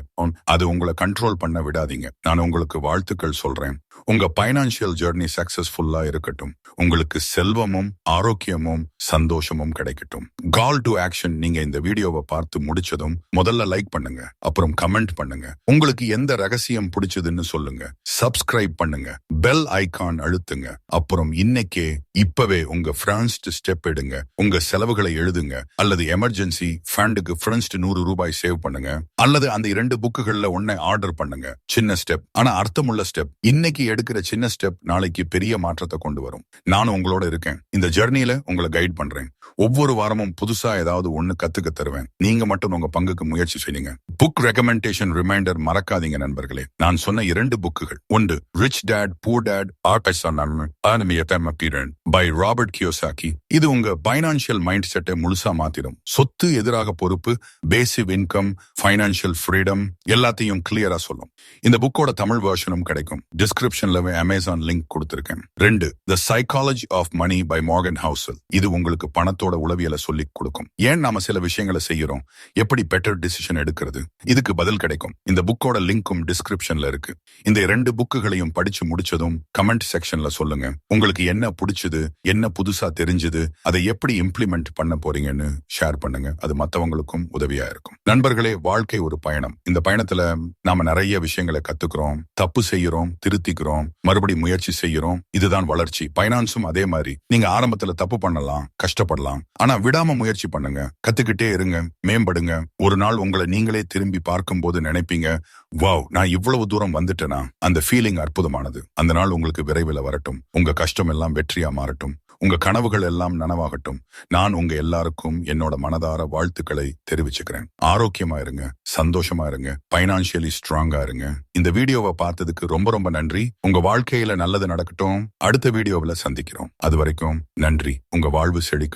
அது உங்களை கண்ட்ரோல் பண்ண விடாதீங்க. நான் உங்களுக்கு வாழ்த்துக்கள் சொல்றேன். உங்க பைனான்சியல் ஜர்னி சக்சஸ்ஃபுல்லா இருக்கட்டும். உங்களுக்கு செல்வமும் ஆரோக்கியமும் சந்தோஷமும் கிடைக்கட்டும். Call to action. நீங்க இந்த வீடியோவை பார்த்து முடிச்சதும் முதல்ல லைக் பண்ணுங்க. அப்புறம் கமெண்ட் பண்ணுங்க. உங்களுக்கு எந்த ரகசியம் பிடிச்சதுன்னு சொல்லுங்க. சப்ஸ்கிரைப் பண்ணுங்க. பெல் ஐகான் அழுத்துங்க. அப்புறம் இன்னைக்கே இப்பவே உங்க ஃபர்ஸ்ட் ஸ்டெப் எடுங்க. உங்க செலவுகளை எழுதுங்க. அல்லது எமர்ஜென்சி ஃபண்டுக்கு ஃபர்ஸ்ட் 100 ரூபாய் சேவ் பண்ணுங்க. அல்லது அந்த 2 புக்குகள்ல ஒன்னை ஆர்டர் பண்ணுங்க. சின்ன ஸ்டெப், ஆனா அர்த்தமுள்ள ஸ்டெப். இன்னைக்கு எடுக்கிற சின்ன ஸ்டெப் நாளைக்கு பெரிய மாற்றத்தை கொண்டு வரும். நானும் உங்களோட இருக்கேன். இந்த ஜர்னில உங்களை கைட் பண்றேன். ஒவ்வொரு வாரமும் புதுசா ஏதாவது ஒண்ணு கத்துக்க தருவேன். நீங்க மட்டும் உங்க பங்குக்கு முயற்சி செய்யுங்க. புக் ரெக்கமெண்டேஷன் ரிமைண்டர் மறக்காதீங்க நண்பர்களே. நான் சொன்ன 2 புக்குகள். ஒன்று rich dad poor dad by Robert Kiyosaki. இது உங்க பைனான்சியல் மைண்ட் செட்டை முழுசா மாத்திடும். சொத்து எதிராக பொறுப்பு, பேசிவ் இன்கம், பைனான்சியல் ஃப்ரீடம் எல்லாத்தையும் கிளியரா சொல்லும். இந்த புக்கோட தமிழ் வெர்ஷனும் கிடைக்கும். டிஸ்கிரிப்ஷன்ல அமேசான் லிங்க் கொடுத்திருக்கேன். 2 the psychology of money by Morgan Housel. இது உங்களுக்கு பணத்தோட உளவியலை சொல்லி கொடுக்கும். ஏன் நாம சில விஷயங்களை செய்யறோம், எப்படி பெட்டர் டிசிஷன் எடுக்கிறது, இதுக்கு பதில் கிடைக்கும். இந்த புக்கோட லிங்க்கும் டிஸ்கிரிப்ஷன்ல இருக்கு. இந்த 2 புக்குகளையும் படிச்சு முடிச்சதும் கமெண்ட் செக்ஷன்ல சொல்லுங்க. உங்களுக்கு என்ன பிடிச்சது, என்ன புதுசா தெரிஞ்சது, அதை எப்படி இம்ப்ளிமெண்ட் பண்ண போறீங்கன்னு ஷேர் பண்ணுங்க. அது மத்தவங்களுக்கும் உதவியா இருக்கும். நண்பர்களே, வாழ்க்கை ஒரு பயணம். இந்த பயணத்துல நாம நிறைய விஷயங்களை கத்துக்கிறோம், தப்பு செய்யறோம், திருத்திக்கிறோம், மறுபடி முயற்சி செய்யறோம். இதுதான் வளர்ச்சி. பைனான்ஸும் அதே மாதிரி. நீங்க ஆரம்பத்துல தப்பு பண்ணலாம், கஷ்டப்படலாம். ஆனா விடாம முயற்சி பண்ணுங்க. கத்துக்கிட்டே இருங்க, மேம்படுங்க. ஒரு நாள் உங்களை நீங்களே திரும்பி பார்க்கும் போது நினைப்பீங்க, வாவ், நான் இவ்வளவு தூரம் வந்துட்டேனா. அந்த ஃபீலிங் அற்புதமானது. அந்த நாள் உங்களுக்கு விரைவில் வரட்டும். உங்க கஷ்டம் எல்லாம் வெற்றியா மாறட்டும். உங்க கனவுகள் எல்லாம் நனவாகட்டும். நான் உங்க எல்லாருக்கும் என்னோட மனதார வாழ்த்துக்களை தெரிவிச்சுக்கிறேன். ஆரோக்கியமா இருங்க, சந்தோஷமா இருங்க, பைனான்சியலி ஸ்ட்ராங்கா இருங்க. இந்த வீடியோவை பார்த்ததுக்கு ரொம்ப ரொம்ப நன்றி. உங்க வாழ்க்கையில நல்லது நடக்கட்டும். அடுத்த வீடியோவில் சந்திக்கிறோம். அது வரைக்கும் நன்றி. உங்க வாழ்வு செழிக்கட்டும்.